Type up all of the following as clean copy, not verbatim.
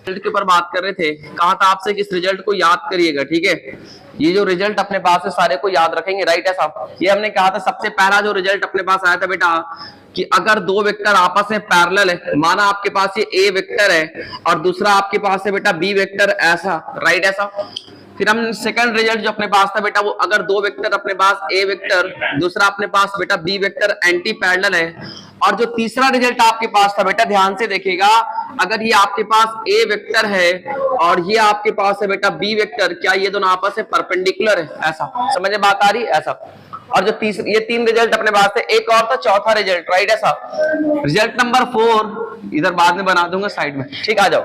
Result के ऊपर बात कर रहे थे, कहा था आपसे कि इस रिजल्ट को याद करिएगा, ठीक है। ये जो रिजल्ट अपने पास है सारे को याद रखेंगे, राइट है साहब। ये हमने कहा था सबसे पहला जो रिजल्ट अपने पास आया था बेटा कि अगर दो वेक्टर आपस में पैरेलल है, माना आपके पास ये ए वेक्टर है और दूसरा आपके पास है बेटा बी वेक्टर, ऐसा, राइट ऐसा। फिर हम सेकंड रिजल्ट जो अपने पास था बेटा, वो अगर दो वेक्टर अपने पास ए वेक्टर दूसरा अपने पास बेटा बी वेक्टर एंटी पैरेलल है। और जो तीसरा रिजल्ट आपके पास था बेटा, ध्यान से देखिएगा, अगर ये आपके पास ए वेक्टर है और ये आपके पास है बेटा बी वेक्टर, क्या ये दोनों आपस में परपेंडिकुलर है, ऐसा, समझ में बात आ रही है, ऐसा। और जो ये तीन रिजल्ट अपने पास थे, एक और था चौथा रिजल्ट, राइट ऐसा। रिजल्ट नंबर 4 इधर बाद में बना दूंगा साइड में, ठीक, आ जाओ।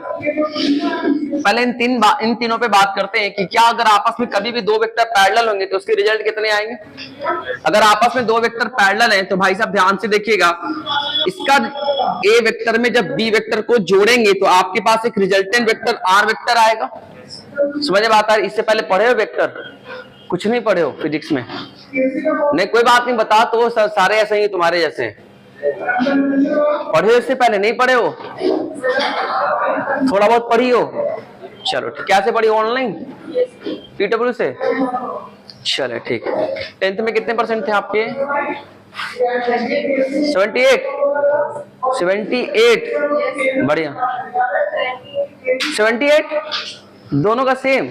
पहले इन तीनों पे बात करते हैं कि क्या अगर आपस में कभी भी दो वेक्टर पैरेलल होंगे तो उसके रिजल्ट कितने आएंगे। अगर आपस में दो वेक्टर पैरेलल हैं तो भाई साहब ध्यान से देखिएगा, इसका ए वेक्टर में जब बी वेक्टर को जोड़ेंगे तो आपके पास एक रिजल्टेंट वेक्टर आर वेक्टर आएगा। समझ में बात आ रही। इससे पहले पढ़े हो वेक्टर, कुछ नहीं पढ़े हो फिजिक्स में, नहीं कोई बात नहीं, बता तो सारे ऐसे ही तुम्हारे जैसे पढ़े हो, इससे पहले नहीं पढ़े हो, थोड़ा बहुत पढ़ी हो, चलो ठीक। कैसे पढ़ी, ऑनलाइन पीडब्ल्यू से, चलो ठीक। 10th में कितने परसेंट थे आपके? 78 बढ़िया। 78 दोनों का सेम,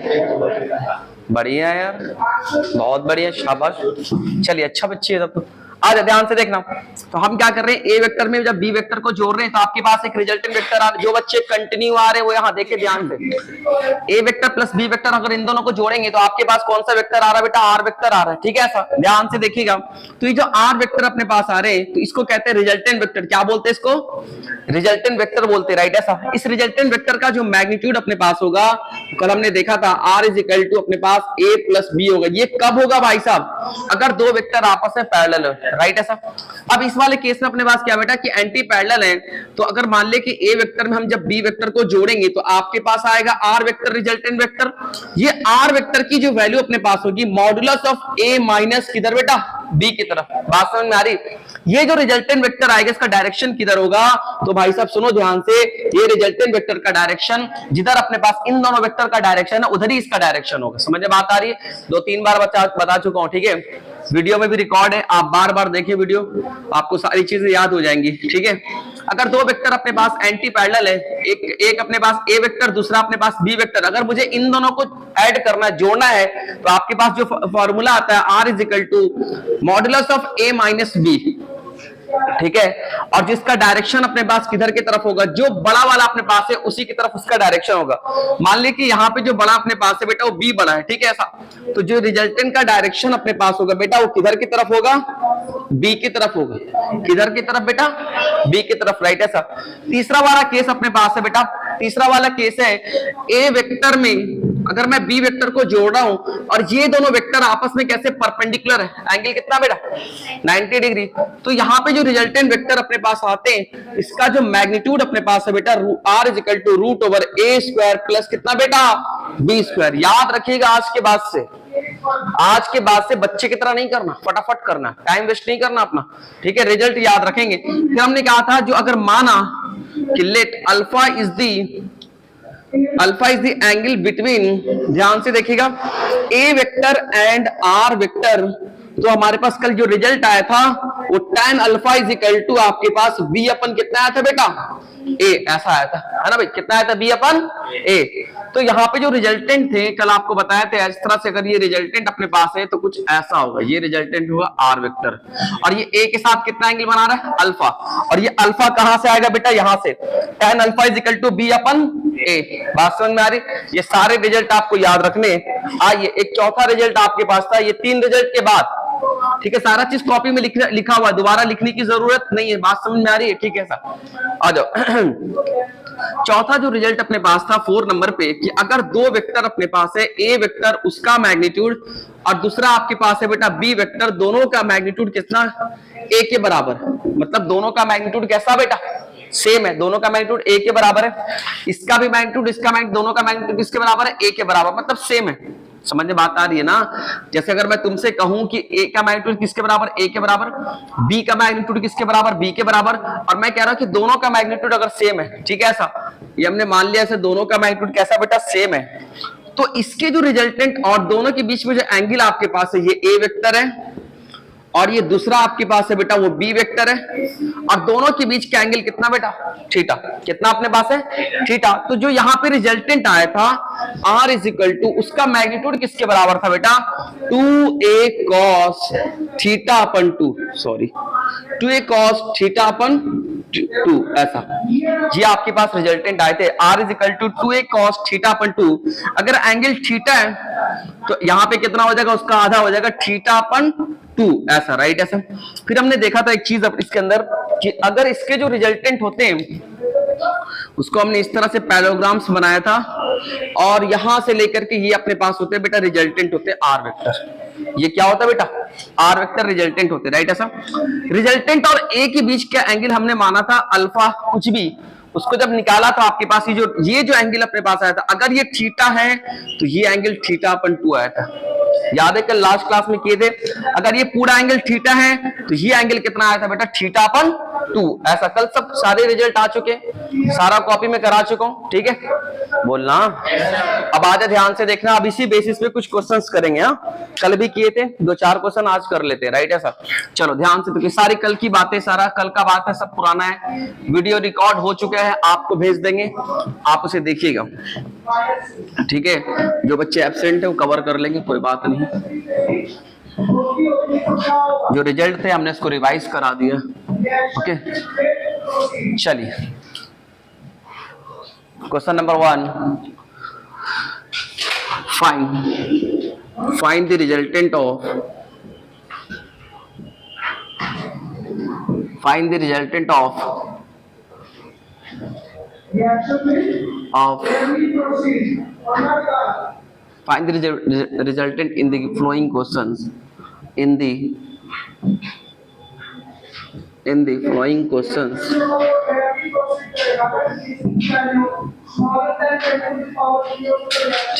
बढ़िया यार, बहुत बढ़िया, शाबाश। चलिए अच्छा बच्ची है तब तो। आज ध्यान से देखना, तो हम क्या कर रहे हैं, ए वेक्टर में जब बी वेक्टर को जोड़ रहे हैं तो आपके पास एक रिजल्टेंट वेक्टर आ रहा है। जो बच्चे कंटिन्यू आ रहे हैं वो यहाँ देखे ध्यान से, ए वेक्टर प्लस बी वेक्टर अगर इन दोनों को जोड़ेंगे तो आपके पास कौन सा वेक्टर आ रहा है बेटा, आर वेक्टर आ रहा है, ठीक है ऐसा। ध्यान से देखिएगा, तो ये जो आर वेक्टर अपने पास आ रहे हैं तो इसको कहते हैं रिजल्टेंट वेक्टर। क्या बोलते हैं इसको? रिजल्टेंट वेक्टर बोलते हैं, राइट ऐसा। इस रिजल्टेंट वेक्टर का जो मैग्नीट्यूड अपने पास होगा, कल हमने देखा था आर इज इक्वल टू अपने पास ए प्लस बी होगा। ये कब होगा भाई साहब, अगर दो वेक्टर आपस में पैरेलल है, राइट ऐसा। अब इस वाले केस में अपने पास क्या बेटा कि एंटी पैरेलल है, तो अगर मान ले कि ए वेक्टर में हम जब बी वेक्टर को जोड़ेंगे तो आपके पास आएगा आर वेक्टर रिजल्टेंट वेक्टर। ये आर वेक्टर की जो वैल्यू अपने पास होगी मॉडुलस ऑफ ए माइनस किधर बेटा, बी की तरफ। बात समझ में आ रही। ये जो रिजल्टेंट वेक्टर आएगा इसका डायरेक्शन किधर होगा, तो भाई साहब सुनो ध्यान से, ये रिजल्टेंट वेक्टर का डायरेक्शन जिधर अपने पास इन दोनों वेक्टर का डायरेक्शन है उधर ही इसका डायरेक्शन होगा। समझ में बात आ रही है। 2-3 बार बता चुका हूं, ठीक है, वीडियो में भी रिकॉर्ड है, आप बार बार देखिए वीडियो, आपको सारी चीजें याद हो जाएंगी, ठीक है। अगर दो वेक्टर अपने पास एंटी पैरेलल है, एक अपने पास ए वेक्टर दूसरा अपने पास बी वेक्टर, अगर मुझे इन दोनों को ऐड करना जोड़ना है तो आपके पास जो फॉर्मूला आता है r is equal to modulus of a minus b, ठीक है। और जिसका डायरेक्शन अपने पास किधर की तरफ होगा, जो बड़ा वाला अपने पास है उसी की तरफ उसका डायरेक्शन होगा। मान ली कि यहाँ पे जो बड़ा अपने पास है बेटा वो बी बड़ा है, ठीक है ऐसा। तो जो रिजल्टेंट का डायरेक्शन अपने पास होगा बेटा वो किधर की तरफ होगा, बी की तरफ होगा। किधर की तरफ बेटा, बी की तरफ, राइट ऐसा। तीसरा वाला केस अपने पास है बेटा, तीसरा वाला केस है ए वेक्टर में अगर मैं बी वेक्टर को जोड़ रहा हूं और ये दोनों वेक्टर आपस में कैसे परपेंडिकुलर है, एंगल कितना बेटा 90 डिग्री। तो यहाँ पे जो रिजल्टेंट वेक्टर अपने पास आते हैं इसका जो मैग्नीट्यूड अपने पास है बेटा r is equal to root over A square plus कितना बेटा बी स्क्वायर। याद रखिएगा आज के बाद से बच्चे की तरह नहीं करना, फटाफट करना, टाइम वेस्ट नहीं करना अपना, ठीक है। रिजल्ट याद रखेंगे। फिर हमने कहा था जो अगर माना कि let alpha is the angle between, ध्यान से देखिएगा, ए वेक्टर एंड आर वेक्टर, तो हमारे पास कल जो रिजल्ट आया था वो tan alpha is equal to आपके पास b अपन कितना आया था बेटा a, ऐसा आया था, है ना भाई, कितना आया था b अपन a। तो यहाँ पे जो रिजल्टेंट थे कल आपको बताया था, इस तरह से अगर ये रिजल्टेंट अपने पास है तो कुछ ऐसा होगा, ये रिजल्टेंट होगा आर वेक्टर और ये a के साथ कितना एंगल बना रहा है अल्फा, और ये अल्फा कहां से आएगा बेटा, यहां से tan alpha is equal to b अपन a। बात समझ में आ रही। ये सारे रिजल्ट आपको याद रखने। आइए एक चौथा रिजल्ट आपके पास था, ये 3 रिजल्ट के बाद, ठीक है, सारा चीज कॉपी में लिखा हुआ है, दोबारा लिखने की जरूरत नहीं है। बात समझ में आ रही है, ठीक है सर, आ जाओ। चौथा जो रिजल्ट अपने पास था 4 नंबर पे कि अगर दो वेक्टर अपने पास है, ए वेक्टर उसका मैग्नीट्यूड और दूसरा आपके पास है बेटा बी वेक्टर, दोनों का मैग्नीट्यूड कितना ए के बराबर, मतलब दोनों का मैग्नीट्यूड कैसा बेटा सेम है, दोनों का मैग्नीट्यूड ए के बराबर है, इसका भी मैग्नीट्यूड इसका मैग्नीट्यूड, दोनों का मैग्नीट्यूड किसके बराबर है, ए के बराबर, मतलब सेम है। समझ में बात आ रही है ना। जैसे अगर मैं तुमसे कहूं कि ए का मैग्नीट्यूड किसके बराबर, ए के बराबर, बी का मैग्नीट्यूड किसके बराबर, बी के बराबर, और मैं कह रहा हूं कि दोनों का मैग्नीट्यूड अगर सेम है, ठीक है ऐसा, ये हमने मान लिया ऐसे दोनों का मैग्नीट्यूड कैसा बेटा सेम है, तो इसके जो रिजल्टेंट और दोनों के बीच में जो एंगल आपके पास है ये ए वेक्टर है और ये दूसरा आपके पास है बेटा वो बी वेक्टर है, और दोनों के बीच का एंगल कितना बेटा थीटा, कितना अपने पास है थीटा। तो जो यहां पे रिजल्टेंट आया था r इज इक्वल टू, उसका मैग्नीट्यूड किसके बराबर था बेटा 2a cos theta upon 2, sorry 2a cos theta upon 2, ऐसा ये आपके पास रिजल्टेंट आए थे r is equal to 2a cos theta upon 2। अगर एंगल थीटा है तो यहां पे कितना हो जाएगा, उसका आधा हो जाएगा थीटा अपन 2, ऐसा राइट ऐसा। फिर हमने देखा था एक चीज इसके अंदर कि अगर इसके जो रिजल्टेंट होते हैं उसको हमने इस तरह से पैरेललोग्राम्स बनाया था और यहां से लेकर के ये अपने पास होते हैं बेटा रिजल्टेंट होते हैं आर वेक्टर। ये क्या होता है बेटा आर वेक्टर रिजल्टेंट होते हैं राइट ऐसा। रिजल्टेंट और ए के बीच का एंगल हमने माना था अल्फा कुछ भी, उसको जब निकाला तो आपके पास ये जो एंगल अपने पास आया था, अगर ये थीटा है तो ये एंगल थीटा अपन 2 आया था, याद है कल लास्ट क्लास में किए थे। अगर ये पूरा एंगल थीटा है तो ये एंगल कितना आया था बेटा थीटा अपन 2, ऐसा। कल सब सारे रिजल्ट आ चुके, सारा कॉपी में करा चुका हूं, ठीक है बोलना। अब आज ध्यान से देखना, अब इसी बेसिस पे कुछ क्वेश्चंस करेंगे। हाँ कल भी किए थे 2-4 क्वेश्चन, आज कर लेते हैं राइट ऐसा। चलो ध्यान से, तो सारी कल की बातें, सारा कल का बात है, सब पुराना है, वीडियो रिकॉर्ड हो चुका है, आपको भेज देंगे, आप उसे देखिएगा ठीक है। जो बच्चे एब्सेंट है वो कवर कर लेंगे, कोई बात नहीं। जो रिजल्ट थे हमने इसको रिवाइज करा दिया, ओके। चलिए question number 1, find the resultant of find the resultant in the following questions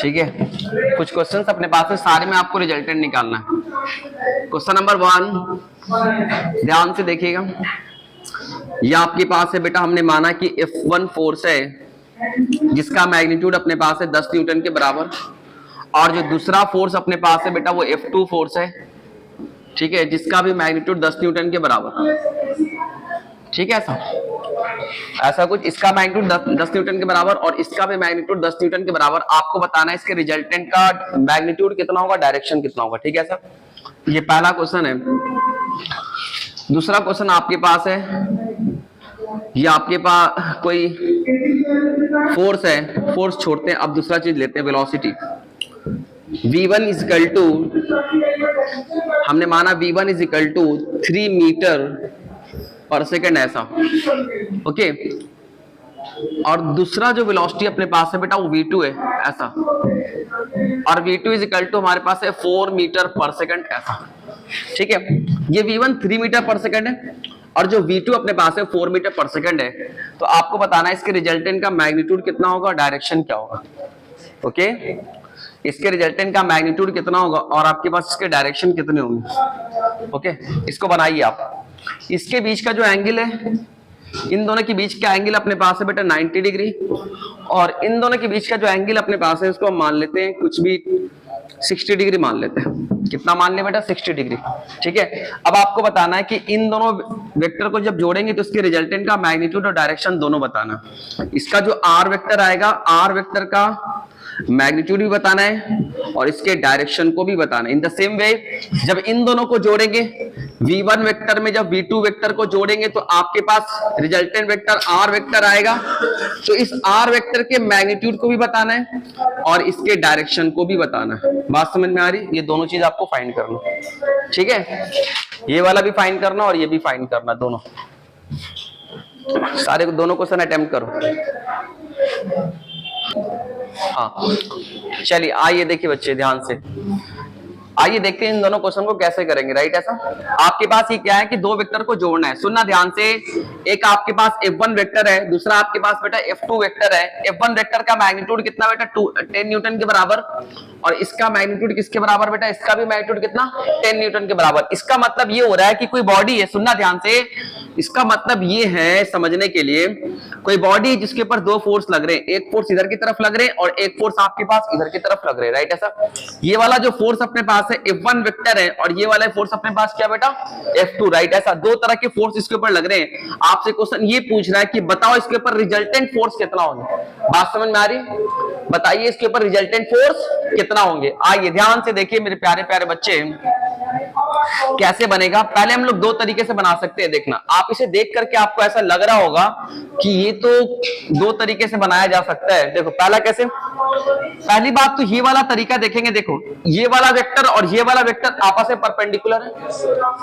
ठीक है। कुछ क्वेश्चंस अपने पास है, सारे में आपको रिजल्टेंट निकालना है। क्वेश्चन नंबर 1 ध्यान से देखिएगा, ये आपके पास है बेटा, हमने माना कि F1 फोर्स है जिसका मैग्नीट्यूड अपने पास है 10 न्यूटन के बराबर, और जो दूसरा फोर्स अपने पास है बेटा वो F2 फोर्स है, ठीक है, जिसका भी मैग्नीट्यूड 10 न्यूटन के बराबर, ठीक है ऐसा कुछ। इसका मैग्नीट्यूड 10 न्यूटन के बराबर और इसका भी मैग्नीट्यूड 10 न्यूटन के बराबर। आपको बताना है इसके रिजल्टेंट का मैग्नीट्यूड कितना होगा, डायरेक्शन कितना होगा, ठीक है सर। ये पहला क्वेश्चन है। दूसरा क्वेश्चन आपके पास है, ये आपके पास कोई फोर्स है, फोर्स छोड़ते हैं, अब दूसरा चीज लेते हैं, velocity. V1 is equal to, हमने माना V1 is equal to 3 metre per second, ऐसा ओके। और दूसरा जो वेलोसिटी अपने पास है बेटा वो V2 है, ऐसा, और V2 इज इक्वल टू हमारे पास है 4 मीटर पर सेकेंड, ऐसा, ठीक है। ये V1 3 मीटर पर सेकेंड है और जो V2 अपने पास है 4 मीटर पर सेकेंड है। तो आपको बताना है इसके रिजल्टेंट का मैग्नीट्यूड कितना होगा, डायरेक्शन क्या होगा, ओके। इसके रिजल्टेंट का मैग्नीट्यूड कितना होगा और आपके पास इसके डायरेक्शन कितने होंगे, ओके। इसको बनाइए आप। इसके बीच का जो एंगल है, इन दोनों के बीच का एंगल अपने पास है बेटा 90 डिग्री, और इन दोनों के बीच का जो एंगल अपने पास है उसको हम मान लेते हैं कुछ भी 60 डिग्री मान लेते हैं। कितना मान ले बेटा 60 डिग्री, ठीक है। अब आपको बताना है कि इन दोनों वेक्टर को जब जोड़ेंगे तो इसके रिजल्टेंट का मैग्नीट्यूड और डायरेक्शन दोनों बताना। इसका जो आर वेक्टर आएगा, आर वेक्टर का मैग्नीट्यूड भी बताना है और इसके डायरेक्शन को भी बताना है। इन द सेम वे जब इन दोनों को जोड़ेंगे, V1 वेक्टर में जब V2 वेक्टर को जोड़ेंगे तो आपके पास रिजल्टेंट वेक्टर R वेक्टर आएगा, तो इस R वेक्टर के मैग्नीट्यूड को भी बताना है और इसके डायरेक्शन को भी बताना है। बात समझ में आ रही? ये दोनों चीज आपको फाइंड करना, ठीक है। ये वाला भी फाइंड करना और ये भी फाइंड करना, दोनों सारे दोनों क्वेश्चन अटेम्प्ट करो। हाँ चलिए आइए देखिए बच्चे ध्यान से, आइए देखते हैं इन दोनों क्वेश्चन को कैसे करेंगे। राइट, ऐसा आपके पास ये क्या है कि दो वेक्टर को जोड़ना है। सुनना ध्यान से, एक आपके पास F1 वेक्टर है, दूसरा आपके पास बेटा F2 वेक्टर है। F1 वेक्टर का मैग्नीट्यूड कितना बेटा 10 न्यूटन के बराबर, और इसका मैग्नीट्यूड किसके बराबर बेटा, इसका भी मैग्नीट्यूड कितना 10 न्यूटन के बराबर। इसका मतलब ये हो रहा है कि कोई बॉडी है, सुनना ध्यान से, इसका मतलब ये है समझने के लिए, कोई बॉडी जिसके ऊपर दो फोर्स लग रहे हैं, एक फोर्स इधर की तरफ लग रहे हैं और एक फोर्स आपके पास इधर की तरफ लग रहे हैं। राइट, ऐसा ये वाला जो फोर्स अपने पास है F1 वेक्टर है, और ये वाला फोर्स अपने पास क्या बेटा F2। राइट, ऐसा दो तरह के फोर्स इसके ऊपर लग रहे हैं। आपसे क्वेश्चन ये पूछ रहा है कि बताओ इसके ऊपर रिजल्टेंट फोर्स कितना होंगे। बात समझ में आ रही, बताइए इसके ऊपर रिजल्टेंट फोर्स कितना होंगे। आइए ध्यान से देखिए मेरे प्यारे प्यारे बच्चे, कैसे बनेगा। पहले हम लोग दो तरीके से बना सकते हैं। देखना, आप इसे देख करके आपको ऐसा लग रहा होगा कि ये तो दो तरीके से बनाया जा सकता है। देखो पहला कैसे, पहली बात तो ये वाला तरीका देखेंगे। देखो ये वाला वेक्टर और ये वाला वेक्टर आपस में परपेंडिकुलर है।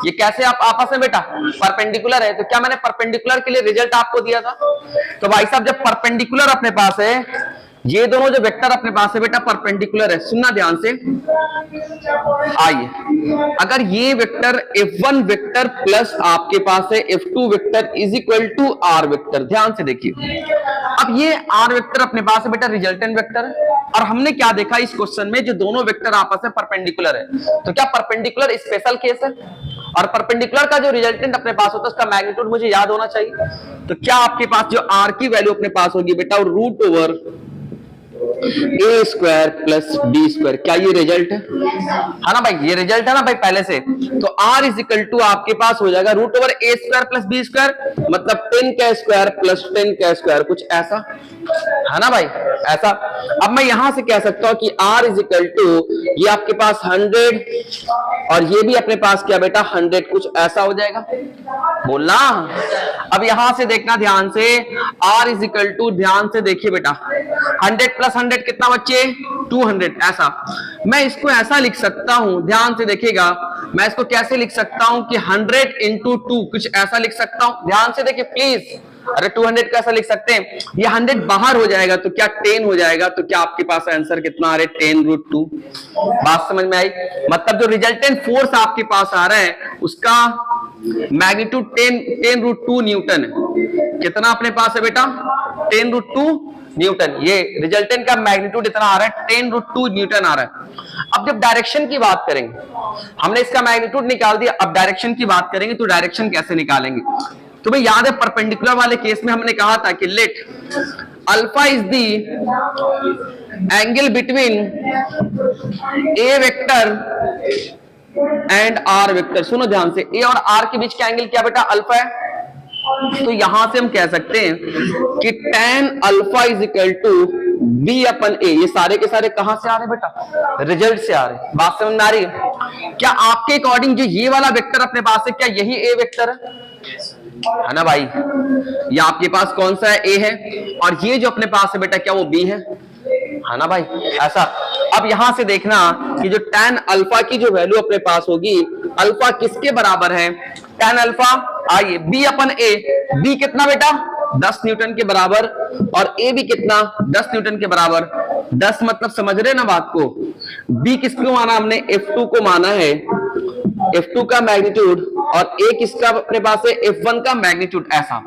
ये कैसे आप आपस में बेटा परपेंडिकुलर है, तो क्या मैंने परपेंडिकुलर के लिए रिजल्ट आपको दिया था। तो भाई साहब जब परपेंडिकुलर अपने पास है, ये दोनों जो वेक्टर अपने पास है बेटा परपेंडिकुलर है। सुनना ध्यान से, आइए अगर ये वेक्टर F1 वेक्टर प्लस आपके पास है F2 vector is equal to R vector, ध्यान से देखिए। अब ये R वेक्टर अपने पास है बेटा रिजल्टेंट वेक्टर है, और हमने क्या देखा इस क्वेश्चन में, जो दोनों वेक्टर आपस में परपेंडिकुलर है, तो क्या परपेंडिकुलर स्पेशल केस है, और परपेंडिकुलर का जो रिजल्टेंट अपने पास होता है उसका मैग्नीट्यूड मुझे याद होना चाहिए। तो क्या आपके पास जो R की वैल्यू अपने पास होगी बेटा रूट ओवर ए स्क्वायर प्लस बी स्क्वायर, क्या ये रिजल्ट है ना भाई, ये रिजल्ट है ना भाई पहले से। तो आर इज इक्वल टू आपके पास हो जाएगा रूट ओवर ए स्क्वायर प्लस बी स्क्वायर, मतलब 10 का स्क्वायर प्लस 10 का स्क्वायर, कुछ ऐसा है ना भाई, ऐसा। अब मैं यहां से कह सकता हूं कि आर इज इक्वल टू ये आपके पास 100 और ये भी अपने पास क्या बेटा 100, कुछ ऐसा हो जाएगा, बोलना। अब यहां से देखना ध्यान से, आर इज इक्वल टू, ध्यान से देखिए बेटा 100 प्लस 100 कितना बच्चे 200, ऐसा। मैं इसको ऐसा लिख सकता हूं, ध्यान से देखिएगा, मैं इसको कैसे लिख सकता हूं कि 100 इंटू 2, कुछ ऐसा लिख सकता हूं, ध्यान से देखिए प्लीज। अरे 200 कैसा लिख सकते हैं, ये 100 बाहर हो जाएगा तो क्या 10 हो जाएगा, तो क्या आपके पास आंसर कितना आ रहा है 10 रूट 2। बात समझ में आई, मतलब जो रिजल्टेंट फोर्स आपके पास आ रहा है उसका मैग्नीट्यूड 10 रूट 2 न्यूटन है। कितना अपने पास है बेटा 10 रूट 2 न्यूटन, ये रिजल्टेंट का मैग्नीट्यूड इतना आ रहा है 10 रूट 2 न्यूटन आ रहा है। अब जब डायरेक्शन की बात करेंगे, हमने इसका मैग्नीट्यूड निकाल दिया, अब डायरेक्शन की बात करेंगे तो डायरेक्शन कैसे निकालेंगे। तो भाई याद है परपेंडिकुलर वाले केस में हमने कहा था कि let alpha is the angle between a vector and r vector. सुनो ध्यान से, ए और आर के बीच का एंगल क्या बेटा अल्फा है। तो यहां से हम कह सकते हैं कि tan alpha is equal to B upon A. ये सारे के सारे कहां से आ रहे बेटा, रिजल्ट से आ रहे। बात समझ में आ रही है। क्या आपके अकॉर्डिंग जो ये वाला वेक्टर अपने पास है, क्या यही ए वेक्टर है ना भाई, ये आपके पास कौन सा है ए है, और ये जो अपने पास है बेटा क्या वो बी है ना भाई, ऐसा। अब यहां से देखना कि जो tan अल्फा की जो वैल्यू अपने पास होगी, अल्फा किसके बराबर है, tan अल्फा, आइए b अपन a, b कितना बेटा 10 न्यूटन के बराबर, और a भी कितना 10 न्यूटन के बराबर। 10 मतलब समझ रहे ना बात को, b किसको माना हमने F2 को माना है, F2 का मैग्नीट्यूड, और a किसका अपने पास है F1 का मैग्नीट्यूड, ऐसा।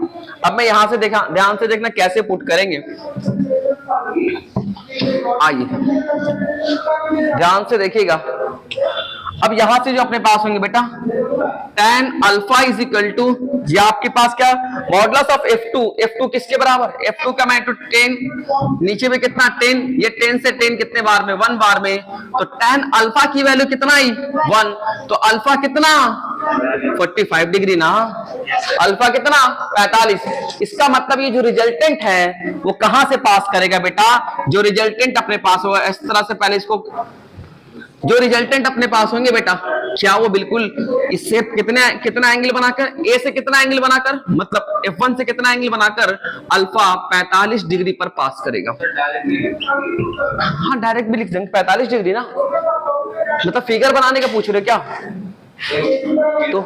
अब मैं यहां से देखा, ध्यान से देखना कैसे पुट करेंगे, आइए ध्यान से देखिएगा। अब यहां से जो अपने पास होंगे बेटा tan alpha is equal to, ये आपके पास क्या मॉडुलस ऑफ F2, F2 किसके बराबर, F2 का मैग्नीट्यूड 10, नीचे में कितना 10, ये 10 से 10 कितने बार में 1 बार में, तो tan अल्फा की वैल्यू कितना आई 1, तो अल्फा कितना 45 डिग्री ना, अल्फा कितना 45। इसका मतलब ये जो रिजल्टेंट है वो कहां से पास करेगा बेटा, जो रिजल्टेंट अपने पास होगा, इस तरह से पहले इसको, जो रिजल्टेंट अपने पास होंगे बेटा क्या वो बिल्कुल इससे कितना एंगल बनाकर, ए से कितना एंगल बनाकर, मतलब F1 से कितना एंगल बनाकर अल्फा 45 डिग्री पर पास करेगा। हाँ डायरेक्ट भी लिख देंगे 45 डिग्री ना, मतलब फिगर बनाने का पूछ रहे क्या, तो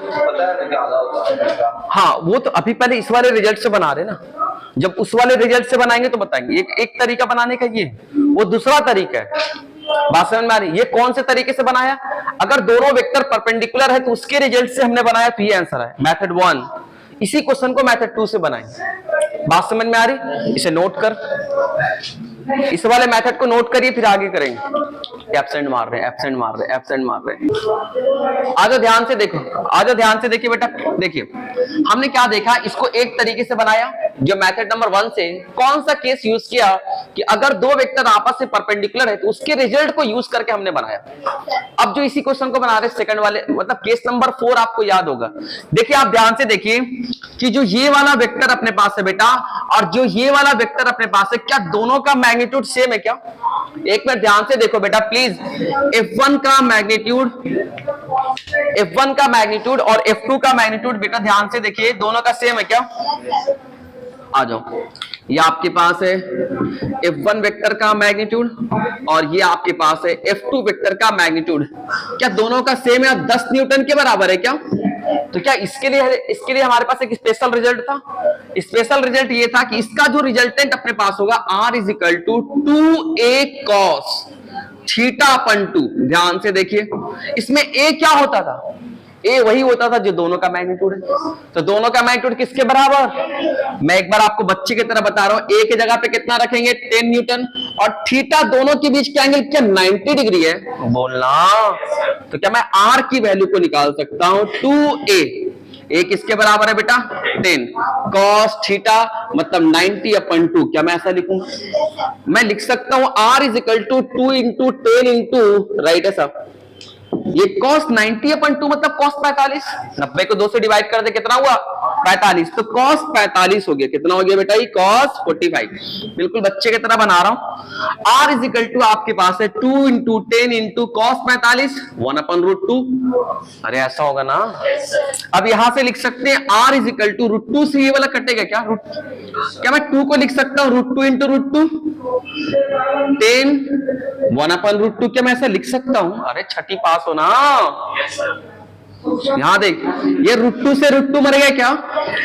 हाँ वो तो अभी पहले इस वाले रिजल्ट से बना रहे ना, जब उस वाले रिजल्ट से बनाएंगे तो बताएंगे। एक तरीका बनाने का ये, वो दूसरा तरीका है, बात समझ में आ रही? ये कौन से तरीके से बनाया? अगर दोनों वेक्टर परपेंडिकुलर है तो उसके रिजल्ट से हमने बनाया, तो ये आंसर है मेथड 1। इसी क्वेश्चन को मेथड 2 से बनाएंगे। बात समझ में आ रही? इसे नोट कर, इस वाले मेथड को नोट करिए, फिर आगे करेंगे। एब्सेंट मार रहे हैं, एब्सेंट मार रहे हैं, एब्सेंट मार रहे हैं। आ जाओ ध्यान से देखो, आ जाओ ध्यान से देखिए बेटा। देखिए हमने क्या देखा, इसको एक तरीके से बनाया जो मेथड नंबर 1 से। कौन सा केस यूज किया कि अगर दो वेक्टर आपस में परपेंडिकुलर है तो उसके रिजल्ट को यूज करके हमने बनाया। अब जो इसी क्वेश्चन को बना रहे सेकंड वाले, मतलब केस नंबर 4 आपको याद होगा। देखिए आप ध्यान से देखिए कि जो ये वाला वेक्टर अपने पास है बेटा और जो ये वाला वेक्टर अपने पास है, क्या दोनों का मैग्नीट्यूड सेम है क्या? एक मिनट ध्यान से देखो बेटा प्लीज। F1 का मैग्नीट्यूड और F2 का मैग्नीट्यूड बेटा ध्यान से देखिए, दोनों का सेम है क्या? आ जाओ, ये आपके पास है F1 वेक्टर का मैग्नीट्यूड और ये आपके पास है F2 वेक्टर का मैग्नीट्यूड। क्या दोनों का सेम है? 10 न्यूटन के बराबर है क्या? तो क्या इसके लिए हमारे पास एक स्पेशल रिजल्ट था। स्पेशल रिजल्ट ये था कि इसका जो रिजल्टेंट अपने पास होगा R is equal to 2a cos theta upon 2। ध्यान से देखिए, इसमें a क्या होता था? ए वही होता था जो दोनों का मैग्नीट्यूड है। तो दोनों का मैग्नीट्यूड किसके बराबर? मैं एक बार आपको बच्चे की तरह बता रहा हूं, ए की जगह पे कितना रखेंगे? 10 न्यूटन। और थीटा दोनों के बीच का एंगल क्या 90 डिग्री है? बोलना। तो क्या मैं आर की वैल्यू को निकाल सकता हूं? 2a। ए किसके बराबर है बेटा? 10 cos थीटा मतलब 90/2। क्या मैं ऐसा लिखूं? मैं लिख सकता हूं r is equal to 2 into 10 into, right है साहब, ये cos 90/2 मतलब cos 45। 90 को 2 से डिवाइड कर दे, कितना हुआ? 45। तो cos 45 हो गया। कितना हो गया बेटा? ये cos 45। बिल्कुल बच्चे की तरह बना रहा हूं। R इज इक्वल टू आपके पास है 2 इंटू 10 इंटू cos 45 1/√2। अरे ऐसा होगा ना। अब यहां से लिख सकते हैं R इज इक्वल टू √2 से ये वाला कटेगा क्या? क्या मैं 2 को लिख सकता हूं √2 इंटू √2 10 1/√2। क्या मैं ऐसा लिख सकता हूं? अरे छठी पास हो ना। यहां देख, ये √2 से √2 मर गया क्या?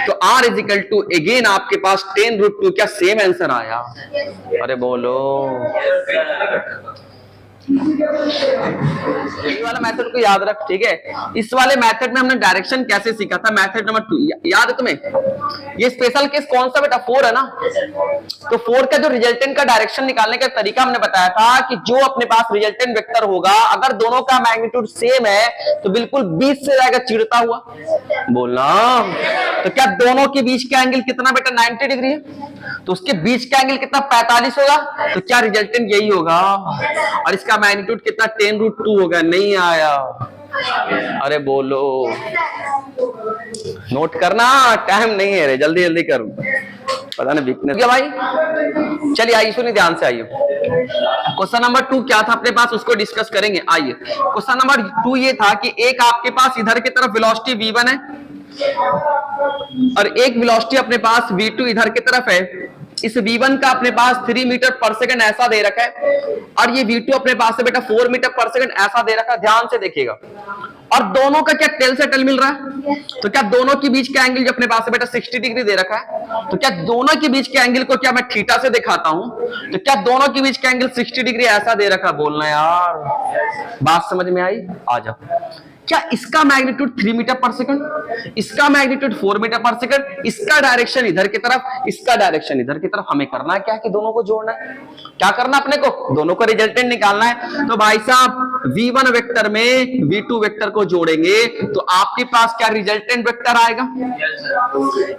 तो R is equal to again आपके पास 10 √2। क्या सेम आंसर आया? अरे बोलो। ये वाला मेथड को याद रख, ठीक है। इस वाले मेथड में हमने डायरेक्शन कैसे सीखा था? मेथड नंबर 2 याद है तुम्हें? ये स्पेशल केस कौन सा बेटा? 4 है ना। तो 4 का जो रिजल्टेंट का डायरेक्शन निकालने का तरीका हमने बताया था कि जो अपने पास रिजल्टेंट वेक्टर होगा अगर दोनों का मैग्नीट्यूड सेम है तो बिल्कुल बीच से जाएगा चिरता हुआ। बोलना। तो क्या दोनों के बीच का एंगल कितना बेटा? 90 डिग्री है। तो उसके बीच का एंगल कितना? 45 होगा। तो क्या रिजल्टेंट यही होगा? और इसका मैग्नीट्यूड कितना? 10√2 होगा। नहीं आया? अरे बोलो, नोट करना, टाइम नहीं है रे, जल्दी जल्दी कर, पता नहीं वीकनेस क्या भाई। चलिए आइए, सुनिए ध्यान से आइए। क्वेश्चन नंबर 2 क्या था अपने पास, उसको डिस्कस करेंगे। आइए, क्वेश्चन नंबर 2 ये था कि एक आपके पास इधर की तरफ वेलोसिटी v1 है और एक वेलोसिटी अपने पास v2 इधर की तरफ है। इस v1 का अपने पास 3 मीटर पर सेकंड ऐसा दे रखा है और ये v2 अपने पास है बेटा 4 मीटर पर सेकंड ऐसा दे रखा है। ध्यान से देखिएगा। और दोनों का क्या टेल से टेल मिल रहा है? तो क्या दोनों के बीच का एंगल जो अपने पास है बेटा 60 डिग्री दे रखा है। तो क्या दोनों के बीच के एंगल को क्या मैं थीटा से दिखाता हूं? तो क्या दोनों के बीच का एंगल 60 डिग्री ऐसा दे रखा? बोलना यार, बात समझ में आई? आ जाओ। क्या इसका मैग्नीट्यूड 3 मीटर पर सेकंड, इसका मैग्नीट्यूड 4 मीटर पर सेकंड, इसका डायरेक्शन इधर की तरफ, इसका डायरेक्शन इधर की तरफ। हमें करना क्या है कि दोनों को जोड़ना है। क्या करना अपने को? दोनों को रिजल्टेंट निकालना है। तो भाई साहब v1 वेक्टर में v2 वेक्टर को जोड़ेंगे तो आपके पास क्या रिजल्टेंट वेक्टर आएगा?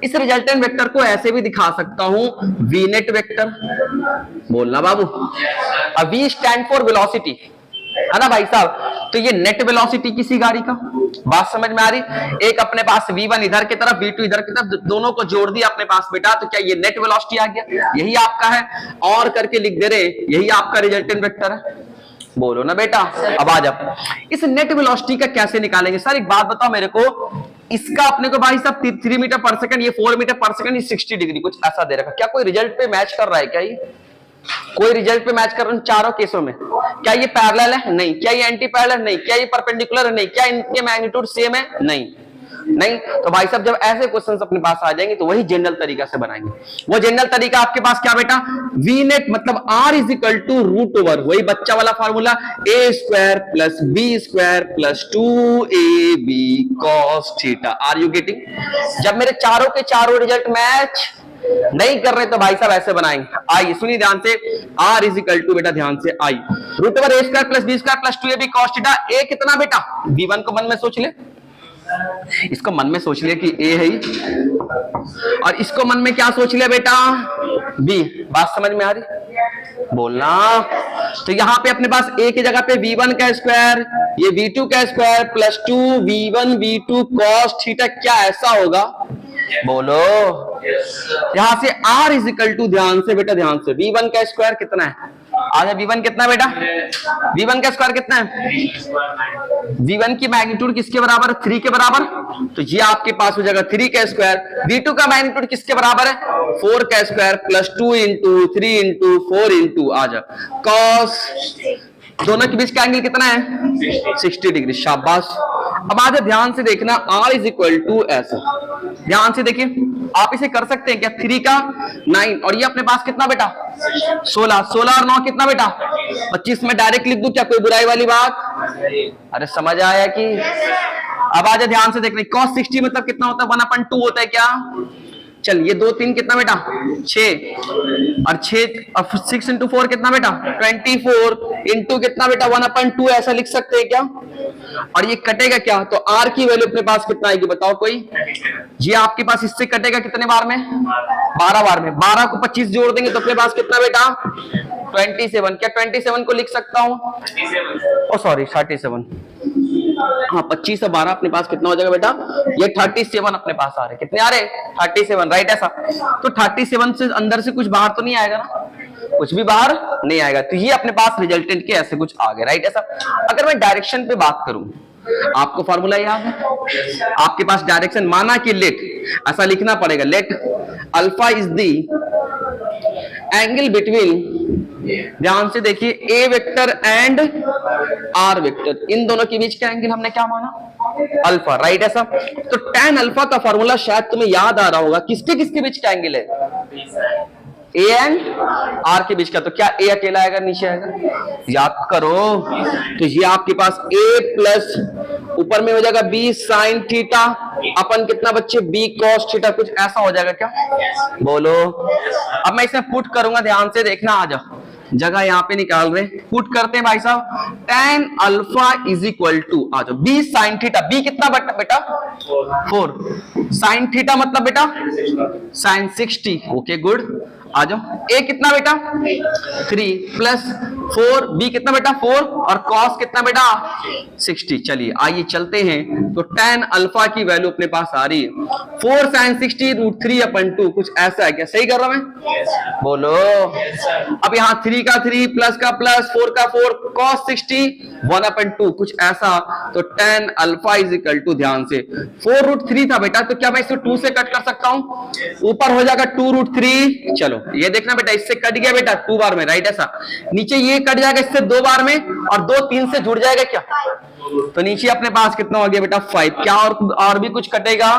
इस रिजल्टेंट वेक्टर को ऐसे भी दिखा सकता हूं v नेट वेक्टर। बोलना बाबू। अब v स्टैंड फॉर वेलोसिटी है ना भाई साहब। तो ये नेट वेलोसिटी किसी गाड़ी का, बात समझ में आ रही? एक अपने पास v1 इधर की तरफ v2 इधर की तरफ, दोनों को जोड़ दिया अपने पास बेटा। तो क्या ये नेट वेलोसिटी आ गया? यही आपका है। और करके लिख दे रहे, यही आपका रिजल्टेंट वेक्टर है। बोलो ना बेटा। अब आ जाओ, इस नेट वेलोसिटी का कैसे निकालेंगे? सर एक बात बताओ मेरे को, इसका अपने को भाई साहब 3 मीटर पर सेकंड, ये 4 मीटर पर सेकंड, ये 60 डिग्री कुछ ऐसा दे रखा। क्या कोई रिजल्ट पे मैच कर रहा है? क्या ये कोई रिजल्ट पे मैच कर रहा है? चारों केसों में क्या ये पैरेलल है? नहीं। क्या ये एंटी पैरेलल? नहीं। क्या ये परपेंडिकुलर है? नहीं। क्या इनके मैग्नीट्यूड सेम है? नहीं। नहीं तो भाई साहब जब ऐसे क्वेश्चंस अपने पास आ जाएंगे तो वही जनरल तरीका से बनाएंगे। वो जनरल तरीका आपके पास क्या बेटा, वी नेट मतलब r is equal to root over वही बच्चा वाला formula a square plus B square plus 2ab cos theta. Are you getting? जब मेरे चारों के चारों रिजल्ट मैच नहीं कर रहे तो भाई साहब ऐसे बनाएंगे। आइए सुनिए ध्यान से, आर इज इक्वल टू बेटा ध्यान से I root over A square plus B square plus 2ab cos theta. A कितना बेटा, b1 को मन में सोच ले, इसको मन में सोच लिया कि ए है और इसको मन में क्या सोच लिया बेटा, बी। बात समझ में आ रही बोलना? तो यहां पे अपने पास ए की जगह पे v1 का स्क्वायर ये v2 का square plus 2v1 v2 cos theta. क्या ऐसा होगा बोलो? यहां से r इज इक्वल टू ध्यान से बेटा ध्यान से v1 का स्क्वायर कितना है, आगे v1 कितना बेटा, v1 का स्क्वायर कितना है, v1 की मैग्नीट्यूड किसके बराबर है, 3 के बराबर। तो ये आपके पास हो जाएगा 3 का स्क्वायर, v2 का मैग्नीट्यूड किसके बराबर है, 4 का square plus 2 into 3 into 4 into आ जा cos, दोनों के बीच का एंगल कितना है 60 डिग्री। शाबाश। अब आज ध्यान से देखना r इज इक्वल टू ऐसे, ध्यान से देखिए आप इसे कर सकते हैं क्या, 3 का 9 और ये अपने पास कितना बेटा 16, 16 और 9 कितना बेटा 25 में डायरेक्ट लिख दूं क्या, कोई बुराई वाली बात? अरे समझ आया कि? अब आज ध्यान से देखना cos 60 मतलब कितना होता है 1/2 होता है क्या। चल ये 2 3 कितना बेटा 6 और 6 और 6 इंटू 4 कितना बेटा 24 इंटू कितना बेटा 1/2 ऐसा लिख सकते हैं क्या। और ये कटेगा क्या, तो r की वैल्यू अपने पास कितना आएगी बताओ कोई? ये आपके पास इससे कटेगा कितने बार में, 12 बार में। 12 को 25 जोड़ देंगे तो अपने पास कितना बेटा 27। क्या 27 को लिख सकता हूं, ओ सॉरी 37, हाँ 25 से 12 अपने पास कितना हो जाएगा बेटा, ये 37 अपने पास आ रहे, कितने आ रहे 37, राइट ऐसा। तो 37 से अंदर से कुछ बाहर तो नहीं आएगा ना, कुछ भी बाहर नहीं आएगा। तो ये अपने पास रिजल्टेंट के ऐसे कुछ आ गए, राइट ऐसा। अगर मैं डायरेक्शन पे बात करूं, आपको फॉर्मूला याद है, आपके पास डायरेक्शन माना कि लेट ऐसा लिखना पड़ेगा, late alpha is the angle between, ध्यान से देखिए ए वेक्टर एंड आर वेक्टर, इन दोनों के बीच का एंगल हमने क्या माना अल्फा, राइट ऐसा। तो tan अल्फा का फॉर्मूला शायद तुम्हें याद आ रहा होगा, किसके किसके बीच का एंगल है, ए एंड आर के बीच का। तो क्या ए अकेला आएगा नीचे आएगा, याद करो। तो ये आपके पास ए प्लस ऊपर में हो जाएगा बी साइन थीटा अपन कितना बच्चे बी कॉस थीटा, कुछ ऐसा हो जाएगा क्या बोलो। अब मैं इसमें पुट करूंगा, ध्यान से देखना, आ जाओ जगह यहाँ पे निकाल रहे, पुट करते हैं भाई साहब। tan alpha is equal to आ जाओ बी साइन थीटा, बी कितना बेटा 4, साइन थीटा मतलब बेटा साइन 60, ओके गुड। आ जाओ ए कितना बेटा 3 प्लस 4, बी कितना बेटा 4 और कॉस कितना बेटा 60। चलिए आइए चलते हैं। तो tan अल्फा की वैल्यू अपने पास आ रही है 4 sin 60 √3/2, कुछ ऐसा है क्या, सही कर रहा मैं बोलो। अब यहाँ 3 का 3 प्लस का प्लस 4 का 4 cos 60 1/2, कुछ ऐसा। तो tan alpha is equal to, ध्यान से 4√3 था बेटा, तो क्या मैं इसे 2 से कट कर सकता हूं, ऊपर हो जाएगा 2√3। चलो ये देखना बेटा, इससे कट गया बेटा 2 बार में, राइट ऐसा। नीचे ये कट जाएगा इससे 2 बार में और 2 3 से जुड़ जाएगा क्या, तो नीचे अपने पास कितना हो गया बेटा 5। क्या और भी कुछ कटेगा,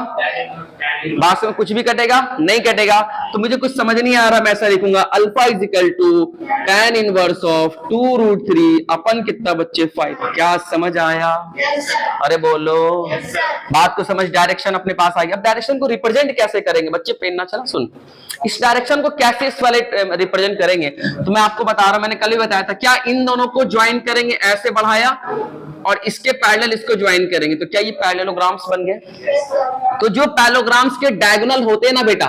बात में कुछ भी कटेगा नहीं कटेगा। तो मुझे कुछ समझ नहीं आ रहा, मैं ऐसा लिखूंगा alpha is equal to tan inverse of 2√3 अपन कितना बच्चे 5। क्या समझ आया, अरे बोलो बात को समझ। डायरेक्शन अपने पास आ गया। अब डायरेक्शन को रिप्रेजेंट कैसे करेंगे बच्चे, पेन ना चला सुन, इस डायरेक्शन को कैसे इस वाले रिप्रेजेंट करेंगे, तो मैं आपको बता रहा हूं, मैंने कल ही बताया था। क्या इन दोनों को ज्वाइन करेंगे, ऐसे बढ़ाया और इसके पैरेलल इसको ज्वाइन करेंगे, तो क्या ये पैरेललोग्राम्स बन गए। तो जो पैरेललोग्राम्स के डायगोनल होते हैं ना बेटा,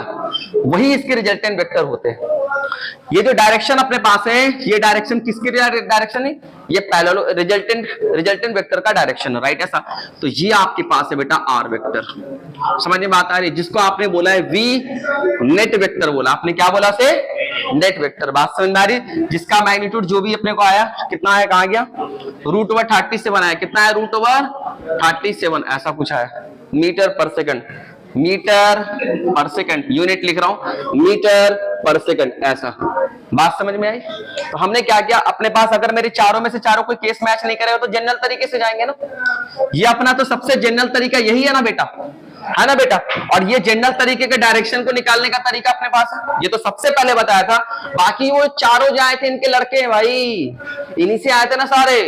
वही इसके रिजल्टेंट वेक्टर होते हैं। ये जो डायरेक्शन अपने पास है, ये डायरेक्शन किसकी डायरेक्शन है, ये पैरेलल रिजल्टेंट वेक्टर का डायरेक्शन है, राइट ऐसा। तो ये आपके पास है बेटा आर वेक्टर, समझ में बात आ रही है, जिसको आपने बोला है वी नेट वेक्टर बोला, आपने क्या बोला से नेट वेक्टर, बात समझ में आ रही। जिसका मैग्नीट्यूड जो भी अपने को आया कितना है, कहां गया, √37 आया, कितना है √37 ऐसा कुछ आया, मीटर पर सेकंड, मीटर पर सेकंड, यूनिट लिख रहा हूं मीटर पर सेकंड ऐसा। बात समझ में आई। तो हमने क्या किया, अपने पास अगर मेरे चारों में से चारों कोई केस मैच नहीं करेगा तो जनरल तरीके से जाएंगे ना। ये अपना तो सबसे जनरल तरीका यही है ना बेटा, है ना बेटा। और ये जनरल तरीके के डायरेक्शन को निकालने का तरीका अपने पास है, ये तो सबसे पहले बताया था। बाकी वो चारों जो आए थे इनके लड़के हैं भाई, इन्हीं से आए थे ना सारे।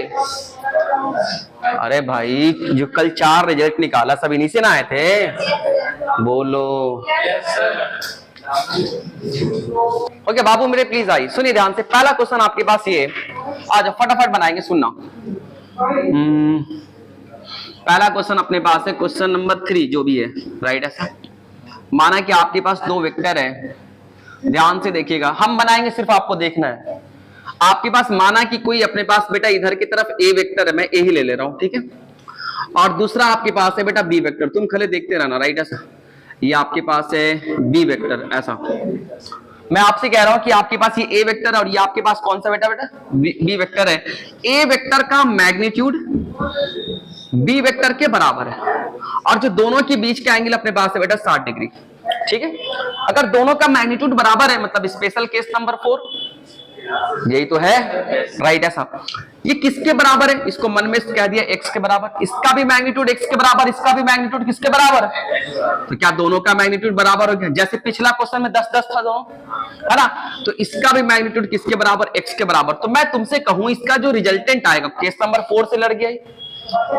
अरे भाई जो कल 4 रिजल्ट निकाला सब इन्हीं से ना आए थे, बोलो। ओके बाबू मेरे प्लीज आई सुनिए ध्यान से। पहला क्वेश्चन आपके पास ये, आज फटाफट बनाएंगे, सुनना। पहला क्वेश्चन अपने पास है क्वेश्चन नंबर 3 जो भी है, राइट। ऐसा माना कि आपके पास 2 वेक्टर है, ध्यान से देखिएगा, हम बनाएंगे सिर्फ आपको देखना है। आपके पास माना कि कोई अपने पास बेटा इधर की तरफ ए वेक्टर है, मैं ए ही ले ले रहा हूं, ठीक है। और दूसरा आपके पास है बेटा बी वेक्टर, तुम खाली देखते रहना, राइट। ऐसा ये आपके पास है बी वेक्टर। ऐसा मैं आपसे कह रहा हूं कि आपके पास ये ए वेक्टर और ये आपके पास कौन सा बेटा बी वेक्टर है। ए वेक्टर का मैग्नीट्यूड बी वेक्टर के बराबर है, और जो दोनों के बीच का एंगल अपने पास है बेटा 60 डिग्री, ठीक है। अगर दोनों का मैग्नीट्यूड बराबर है मतलब स्पेशल केस नंबर 4, यही तो है, राइट। ऐसा ये किसके बराबर है, इसको मन में कह दिया एक्स के बराबर, इसका भी मैग्नीट्यूड एक्स के बराबर, इसका भी मैग्नीट्यूड किसके बराबर है, तो क्या दोनों का मैग्नीट्यूड बराबर हो गया। जैसे पिछला क्वेश्चन में 10-10 था दोनों, है ना, तो इसका भी मैग्नीट्यूड किसके बराबर, एक्स के बराबर। तो मैं तुमसे कहूं इसका जो रिजल्टेंट आएगा, केस नंबर 4 से लड़ गया,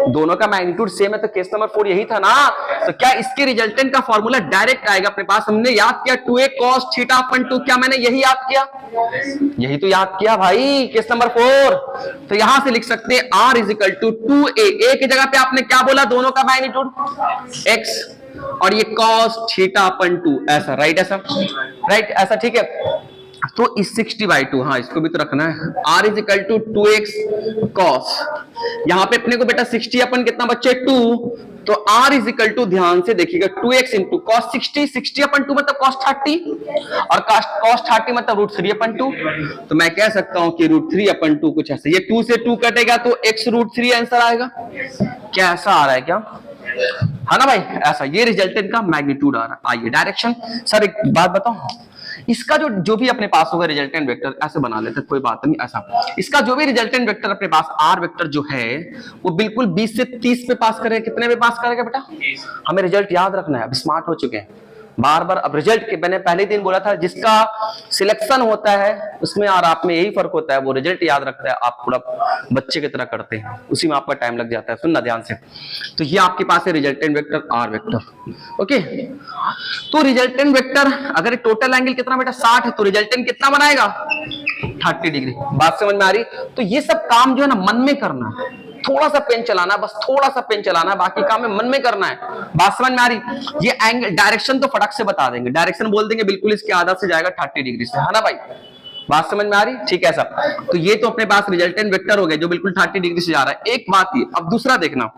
दोनों का मैग्नीट्यूड सेम है, तो केस नंबर 4 यही था ना। तो क्या इसके रिजल्टेंट का फॉर्मूला डायरेक्ट आएगा अपने पास, हमने याद किया 2a cos थीटा अपन 2, क्या मैंने यही याद किया, यही तो याद किया भाई, केस नंबर 4। तो यहां से लिख सकते हैं r is equal to 2a, a की जगह पे आपने क्या बोला, दोनों का मैग्नीट्यूड x, और ये cos थीटा अपन 2, ऐसा, राइट। ऐसा राइट, ऐसा ठीक है। तो इस 60/2, हाँ इसको भी तो रखना है, r is equal to 2x cos, यहां पे अपने को बेटा 60 अपन कितना बच्चे 2, तो r इज इक्वल टू, ध्यान से देखिएगा, 2x इंटू cos 60, 60 अपन 2 मतलब cos 30, और cos 30 मतलब √3 अपन 2। तो मैं कह सकता हूं कि √3 अपन 2 कुछ ऐसे, ये 2 से 2 कटेगा तो x √3 आंसर आएगा। क्या ऐसा आ रहा है क्या, है ना भाई। ऐसा ये रिजल्टेंट का मैग्नीट्यूड आ रहा है। आइए डायरेक्शन, सर एक बात बताओ, इसका जो भी अपने पास होगा रिजल्टेंट वेक्टर, ऐसे बना लेते कोई बात नहीं। ऐसा इसका जो भी रिजल्टेंट वेक्टर अपने पास आर वेक्टर जो है वो बिल्कुल 20 से 30 पे पास करेगा। कितने पे पास करेगा बेटा, हमें रिजल्ट याद रखना है, अब स्मार्ट हो चुके हैं बार बार। अब रिजल्ट के मैंने पहले दिन बोला था, जिसका सिलेक्शन होता है उसमें और आप में यही फर्क होता है, वो रिजल्ट याद रखता है, आप थोड़ा बच्चे की तरह करते हैं, उसी में आपका टाइम लग जाता है। सुनना ध्यान से, तो ये आपके पास है resultant vector r vector, okay. तो रिजल्टेंट वेक्टर अगर टोटल एंगल कितना बेटा 60 है, तो रिजल्टेंट कितना बनाएगा 30 डिग्री। बात समझ में आ रही। तो ये सब काम जो है ना मन में करना है, थोड़ा सा पेन चलाना, बस थोड़ा सा पेन चलाना, बाकी काम में मन में करना है। बात समझ में आ रही। ये एंगल डायरेक्शन तो फटक से बता देंगे, डायरेक्शन बोल देंगे बिल्कुल इसके आधा से जाएगा 30 डिग्री से, है ना भाई। बात समझ में आ रही, ठीक है सब। तो ये तो अपने पास रिजल्टेंट वेक्टर हो गया जो बिल्कुल 30 डिग्री से जा रहा है। एक बात ये, अब दूसरा देखना,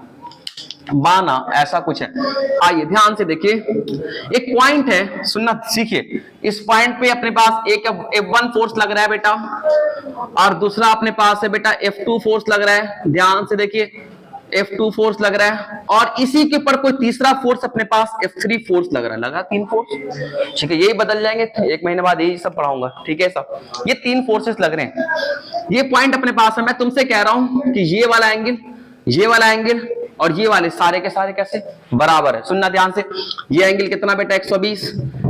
माना ऐसा कुछ है, आइए ध्यान से देखिए, एक पॉइंट है, सुनना सीखिए। इस पॉइंट पे अपने पास एक F1 फोर्स लग रहा है बेटा, और दूसरा अपने पास है बेटा F2 फोर्स लग रहा है, ध्यान से देखिए F2 फोर्स लग रहा है, और इसी के ऊपर कोई तीसरा फोर्स अपने पास F3 फोर्स लग रहा है, लगा 3 फोर्स, ठीक है। यही बदल जाएंगे, 1 महीने बाद यही सब पढ़ाऊंगा, ठीक है सब। ये 3 फोर्सेस लग रहे हैं, ये पॉइंट अपने पास है। मैं तुमसे कह रहा हूं कि ये वाला एंगल, ये वाला एंगल और ये वाले सारे के सारे कैसे बराबर है। सुनना ध्यान से, ये एंगल कितना बेटा 120,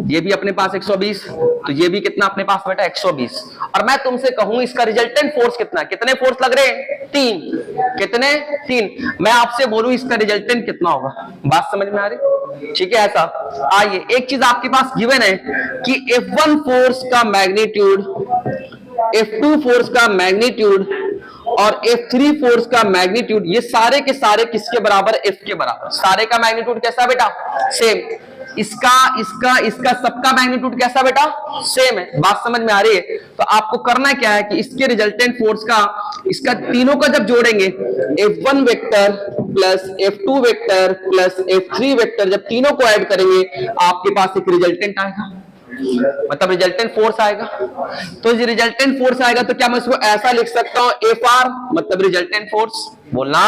ये भी अपने पास 120, तो ये भी कितना अपने पास बेटा 120। और मैं तुमसे कहूं इसका रिजल्टेंट फोर्स कितना, कितने फोर्स लग रहे हैं 3, कितने 3। मैं आपसे बोलूं इसका रिजल्टेंट कितना होगा, बात समझ में आ रही, ठीक है। ऐसा आइए, एक चीज आपके पास गिवन है कि F1 फोर्स का मैग्नीट्यूड, F2 फोर्स का मैग्नीट्यूड और F3 फोर्स का मैग्नीट्यूड, ये सारे के सारे किसके बराबर, F के बराबर। सारे का मैग्नीट्यूड कैसा बेटा, सेम। इसका सबका मैग्नीट्यूड कैसा बेटा, सेम है। बात समझ में आ रही है। तो आपको करना क्या है कि इसके रिजल्टेंट फोर्स का, इसका तीनों का जब जोड़ेंगे, F1 vector plus F2 vector plus F3 vector, जब तीनों को ऐड करेंगे आपके पास एक रिजल्टेंट आएगा, मतलब रिजल्टेंट फोर्स आएगा। तो रिजल्टेंट फोर्स आएगा तो क्या मैं इसको ऐसा लिख सकता हूं, Fr मतलब रिजल्टेंट फोर्स, बोलना।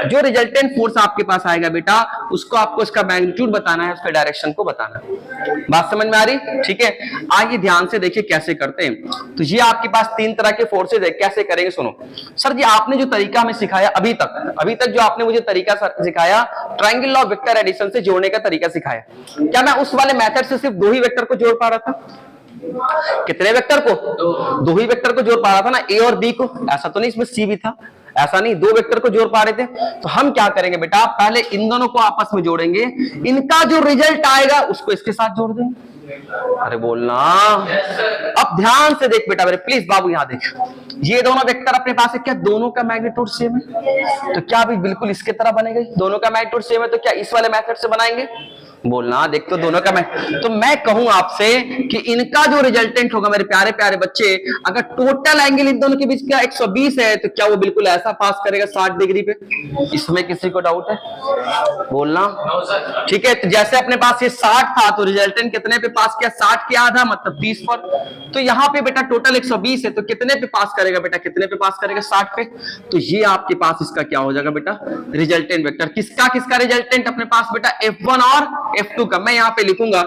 जो रिजल्टेंट फोर्स आपके पास आएगा बेटा, उसको आपको उसका मैग्नीट्यूड बताना है, उसका डायरेक्शन को बताना है। बात समझ में आ रही? ठीक है, आइए ध्यान से देखिए कैसे करते हैं। तो ये आपके पास तीन तरह के फोर्सेज है, कैसे करेंगे सुनो। सर जी आपने जो तरीका हमें सिखाया अभी तक जो आपने मुझे तरीका सिखाया, ट्रायंगल ऑफ वेक्टर एडिशन से जोड़ने का तरीका सिखाया, क्या मैं उस वाले मेथड से सिर्फ दो ही वेक्टर को जोड़ पा रहा था? कितने वेक्टर को? दो ही वेक्टर को जोड़ पा रहा था ना, ए और बी को। ऐसा तो नहीं इसमें सी भी था, ऐसा नहीं, दो वेक्टर को जोड़ पा रहे थे। तो हम क्या करेंगे बेटा, पहले इन दोनों को आपस में जोड़ेंगे, इनका जो रिजल्ट आएगा उसको इसके साथ जोड़ देंगे। अरे बोलना। अब ध्यान से देख बेटा मेरे, प्लीज बाबू यहां देख, ये दोनों वेक्टर अपने पास है, क्या दोनों का मैग्नीट्यूड सेम है? तो क्या अभी बिल्कुल इसके तरह बनेगा? दोनों का मैग्नीट्यूड सेम है तो क्या इस वाले मेथड से बनाएंगे? बोलना। देख तो दोनों का तो मैं कहूं आपसे कि इनका जो रिजल्टेंट होगा मेरे प्यारे प्यारे बच्चे, अगर टोटल एंगल इन दोनों के बीच का 120 है तो क्या वो बिल्कुल ऐसा पास करेगा 60 डिग्री पे? इसमें किसी को डाउट है? बोलना। ठीक है, तो जैसे अपने पास ये 60 था तो रिजल्टेंट कितने पे पास किया? 60 के आधा मतलब 30 पर। तो यहाँ पे बेटा टोटल 120 है तो कितने पे पास करेगा बेटा? कितने पे पास करेगा? 60 पे। तो ये आपके पास इसका क्या हो जाएगा बेटा? Resultant vector. किसका रिजल्टेंट अपने पास बेटा? F1 और F2 का। मैं यहाँ पे लिखूंगा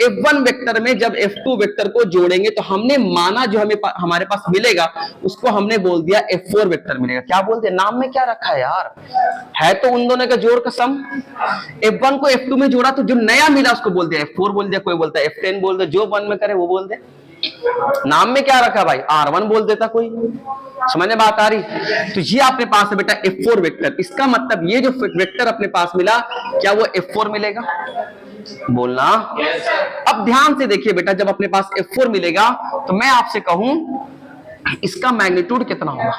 F1 वेक्टर में जब F2 वेक्टर को जोड़ेंगे तो हमने माना जो हमारे पास मिलेगा उसको हमने बोल दिया F4 वेक्टर मिलेगा। क्या बोलते हैं? नाम में क्या रखा है यार? है तो उन दोनों का जोड़ का सम। F1 को F2 में जोड़ा तो जो नया मिला उसको बोल दिया F4 बोल दिया, कोई बोलता है F10 बोल दे, जो 1 में करे वो बोल दे। नाम में क्या रखा भाई? R1 बोल देता कोई। समझ में बात आ रही? तो ये आपके पास है बेटा F4 वेक्टर। इसका मतलब ये जो वेक्टर अपने पास मिला क्या वो F4 मिलेगा? बोलना। अब ध्यान से देखिए बेटा, जब अपने पास F4 मिलेगा तो मैं आपसे कहूं इसका मैग्नीट्यूड कितना होगा?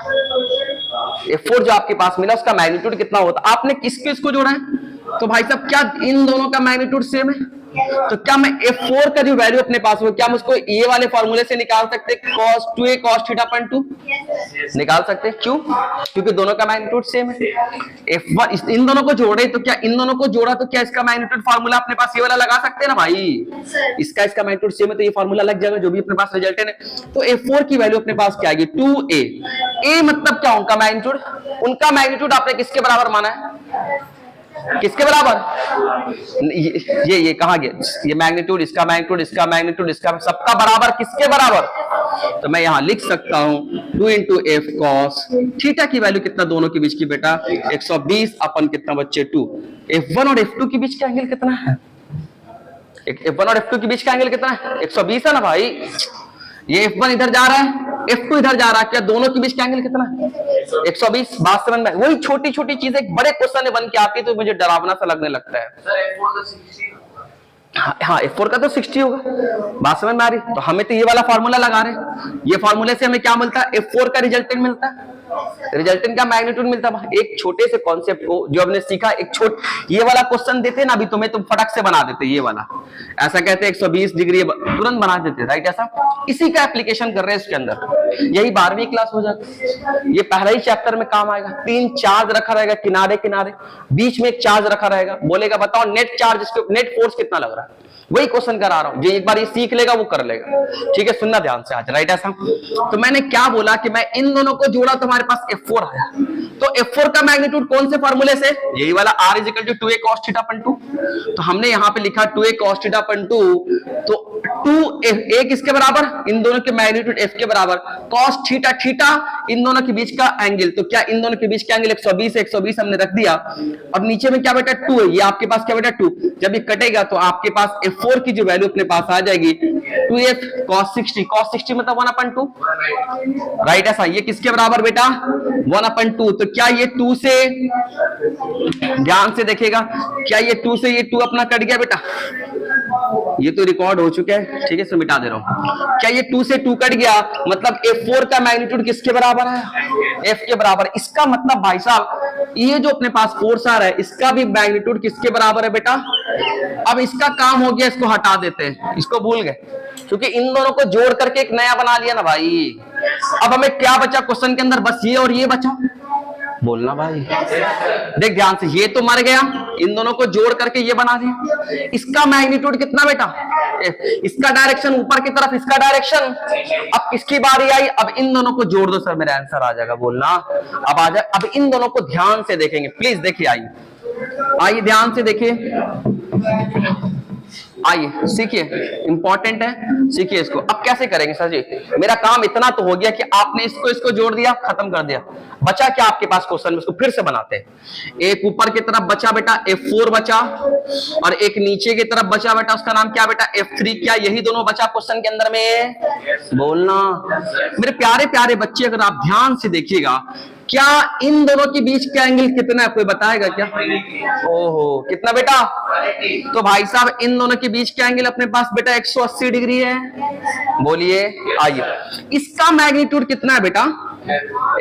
F4 जो आपके पास मिला उसका मैग्नीट्यूड कितना होता? आपने किसको इसको जोड़ा है? तो भाई साहब क्या इन दोनों का मैग्नीट्यूड सेम है? तो क्या मैं F4 का जो वैल्यू अपने पास हो, क्या हम उसको ये वाले फॉर्मूले से निकाल सकते? cos 2a cos theta upon 2 निकाल सकते? क्यों? क्योंकि दोनों का मैग्नीट्यूड सेम है। F1 इन दोनों को जोड़े तो क्या इन दोनों को जोड़ा तो क्या इसका मैग्नीट्यूड फार्मूला अपने पास ये वाला लगा सकते हैं ना भाई? इसका मैग्नीट्यूड सेम है तो ये फार्मूला लग जाएगा जो भी अपने पास रिजल्टेंट है। तो F4 की वैल्यू अपने पास क्या आएगी? 2a। a मतलब क्या? उनका मैग्नीट्यूड। उनका मैग्नीट्यूड आपने किसके बराबर माना है? किसके बराबर? ये कहा गया? ये मैग्नीट्यूड, इसका मैग्नीट्यूड, इसका मैग्नीट्यूड, इसका, सबका बराबर। किसके बराबर? तो मैं यहां लिख सकता हूं 2 इंटू एफ कॉस थीटा की वैल्यू कितना दोनों के बीच की बेटा? 120 अपन कितना बच्चे? 2। F1 और F2 के बीच का एंगल कितना है? F1 और F2 के बीच का एंगल कितना है? 120 है ना भाई। ये F1 इधर जा रहा है, F2 इधर जा रहा है, क्या दोनों के बीच का एंगल कितना है? 120। बात समझ में? वही छोटी छोटी चीजें बड़े क्वेश्चन बन के आती है तो मुझे डरावना सा लगने लगता है। हाँ F4 का तो 60 होगा। बात समझ में आ रही? तो हमें तो ये वाला फॉर्मूला लगा रहे हैं, ये फॉर्मूले से हमें क्या मिलता है? F4 का रिजल्टेंट मिलता है, रिजल्टेंट का मैग्नीट्यूड मिलता है। एक छोटे से कॉन्सेप्ट को जो हमने सीखा, ये वाला क्वेश्चन देते ना अभी तुम्हें, तुम फटक से बना देते। ये वाला ऐसा कहते 120 डिग्री तुरंत बना देते, राइट? ऐसा इसी का एप्लीकेशन कर रहे हैं इसके अंदर। यही 12वीं क्लास हो जाती। ये पहला ही चैप्टर में काम आएगा। 3 चार्ज रखा रहेगा किनारे किनारे, बीच में एक चार्ज रखा रहेगा। बोलेगा बताओ नेट चार्ज, इसको नेट फोर्स कितना लग रहा है? वही क्वेश्चन करा रहा हूं, जो एक बार ये सीख लेगा वो कर लेगा। ठीक है, सुनना ध्यान से आज, राइट? ऐसा तो मैंने क्या बोला कि मैं इन दोनों को जोड़ा तो हमारे पास F4 आया। तो F4 का मैग्नीट्यूड कौन से फॉर्मूले से? यही वाला R = 2a cos theta upon 2। तो हमने यहां पे लिखा 2a cos थीटा अपन 2। तो 2a किसके बराबर? इन दोनों के मैग्नीट्यूड F के बराबर। cos थीटा थीटा इन दोनों के बीच का एंगल, तो क्या इन दोनों के बीच का एंगल 120 है, 120 हमने रख दिया। और नीचे में क्या बेटा? 2 है, ये आपके पास क्या बेटा? 2। जब ये कटेगा तो आपके पास F4 की जो वैल्यू अपने पास आ जाएगी 2f cos 60। cos 60 मतलब 1/2, राइट? ऐसा ये किसके बराबर बेटा? 1/2। तो क्या ये 2 से, ध्यान से देखेगा, क्या ये 2 से ये 2 अपना कट गया बेटा? ये तो रिकॉर्ड हो चुका है, ठीक है, सो मिटा दे रहा हूं। क्या ये 2 से 2 कट गया? मतलब F4 का मैग्नीट्यूड किसके बराबर है? F के बराबर। इसका मतलब भाई साहब ये जो अपने पास फोर्स आ रहा है इसका भी मैग्नीट्यूड किसके बराबर है बेटा? अब इसका काम हो गया, इसको हटा देते हैं, इसको भूल गए, क्योंकि इन दोनों को जोड़ करके एक नया बना लिया ना भाई। अब हमें क्या बचा क्वेश्चन के अंदर? बस ये और ये बचा। बोलना भाई। देख ध्यान से, ये तो मर गया, इन दोनों को जोड़ करके ये बना दिया। इसका मैग्नीट्यूड कितना बेटा? इसका डायरेक्शन ऊपर की तरफ, इसका डायरेक्शन। अब किसकी बारी आई? अब इन दोनों को जोड़ दो सर, मेरा आंसर आ जाएगा। बोलना अब आ जाए। अब इन दोनों को ध्यान से देखेंगे प्लीज। देखिए आइए ध्यान से देखिए, आइए सीखिए, इंपॉर्टेंट है, सीखिए इसको। अब कैसे करेंगे सर जी? मेरा काम इतना तो हो गया कि आपने इसको जोड़ दिया, खत्म कर दिया। बचा क्या आपके पास क्वेश्चन में? उसको फिर से बनाते हैं। एक ऊपर की तरफ बचा बेटा F4 बचा, और एक नीचे की तरफ बचा बेटा, उसका नाम क्या बेटा? F3। क्या यही दोनों बचा क्वेश्चन के अंदर में? बोलना मेरे प्यारे प्यारे बच्चे, अगर आप ध्यान से देखिएगा, क्या इन दोनों के बीच का एंगल कितना है? कोई बताएगा क्या? ओहो, कितना बेटा? तो भाई साहब इन दोनों के बीच का एंगल अपने पास बेटा 180 डिग्री है। बोलिए, आइए इसका मैग्नीट्यूड कितना है बेटा?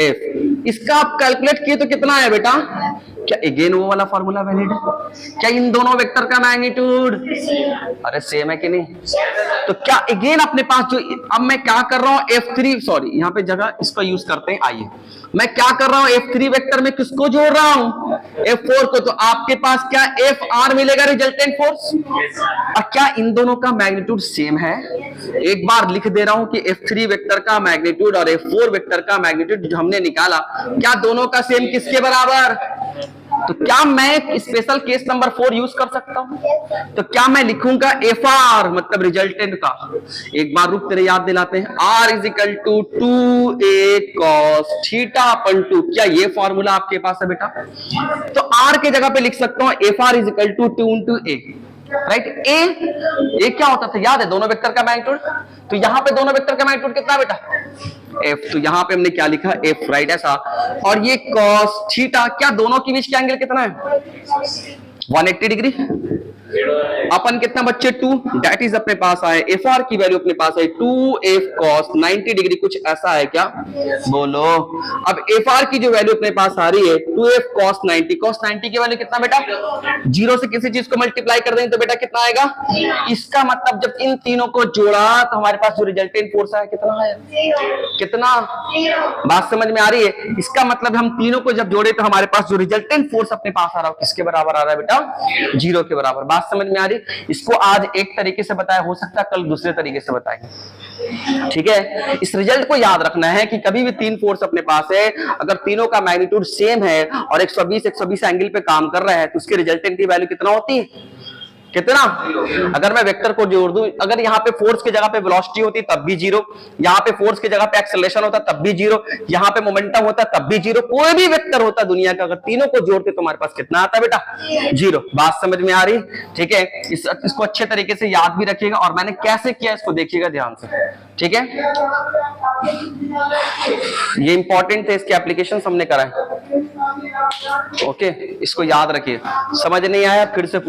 F। इसका आप कैलकुलेट किए तो कितना है बेटा? क्या अगेन वो वाला फॉर्मूला वैलिड है? क्या इन दोनों वेक्टर का मैग्नीट्यूड अरे सेम है कि नहीं? तो क्या अगेन अपने पास जो, अब मैं क्या कर रहा हूं F3, सॉरी यहाँ पे जगह इसका यूज करते हैं। आइए मैं क्या कर रहा हूं, F3 वेक्टर में किसको जोड़ रहा हूं? F4 को। तो आपके पास क्या FR मिलेगा, रिजल्टेंट फोर्स। और क्या इन दोनों का मैग्नीट्यूड सेम है? एक बार लिख दे रहा हूं कि F3 वेक्टर का मैग्नीट्यूड और F4 वेक्टर का मैग्नीट्यूड जो हमने निकाला, क्या दोनों का सेम किसके बराबर? तो क्या मैं स्पेशल केस नंबर 4 यूज कर सकता हूं? तो क्या मैं लिखूंगा FR मतलब रिजल्टेंट का? एक बार रुक तेरे याद दिलाते हैं। R is equal to 2a cos theta upon 2। क्या ये फॉर्मूला आपके पास है बेटा? तो R के जगह पे लिख सकता हूं FR is equal to 2 into a, right? A क्या होता था याद है? दोनों वेक्टर का मैग्नीट्यूड। तो यहां पे दोनों वेक्टर का मैग्नीट्यूड कितना बेटा? F। तो यहां पे हमने क्या लिखा? F, right? ऐसा। और ये cos थीटा, क्या दोनों के बीच का एंगल कितना है? 180 डिग्री। अपन कितना बच्चे? 2। दैट इज अपने पास आए FR की वैल्यू अपने पास है 2F cos 90 डिग्री। कुछ ऐसा है क्या? बोलो। अब FR की जो वैल्यू अपने पास आ रही है 2F cos 90। cos 90 की वैल्यू कितना बेटा? 0 से किसी चीज को मल्टीप्लाई कर देंगे तो बेटा कितना आएगा? इसका मतलब जब इन तीनों को जोड़ा तो हमारे पास जो रिजल्टेंट फोर्स है कितना है? कितना? बात समझ में आ रही है? इसका मतलब हम तीनों को जब जोड़े तो हमारे पास जो रिजल्टेंट फोर्स अपने पास आ रहा है किसके बराबर आ रहा है बेटा? 0 के बराबर। बात समझ में आ रही? इसको आज एक तरीके से बताया, हो सकता है कल दूसरे तरीके से बताएंगे। ठीक है, इस रिजल्ट को याद रखना है कि कभी भी तीन फोर्स अपने पास है, अगर तीनों का मैग्नीट्यूड सेम है और 120 एंगल पे काम कर रहा है तो उसके रिजल्टेंट की वैल्यू कितना होती है? कितना? अगर मैं वेक्टर को जोड़ दूं, अगर यहाँ पे फोर्स की जगह पे वेलोसिटी होती तब भी 0, यहाँ पे फोर्स की जगह पे एक्सेलरेशन होता तब भी 0, यहाँ पे मोमेंटम होता तब भी 0, कोई भी वेक्टर होता दुनिया का, अगर तीनों को जोड़ते तो हमारे पास कितना आता बेटा? 0। बात समझ में आ रही? ठीक है, इसको अच्छे तरीके से याद भी रखिएगा और मैंने कैसे किया इसको देखिएगा ध्यान से। ठीक है, ये इंपॉर्टेंट है, इसके एप्लीकेशन हमने कराए। ओके, इसको याद रखिए। समझ नहीं आया फिर से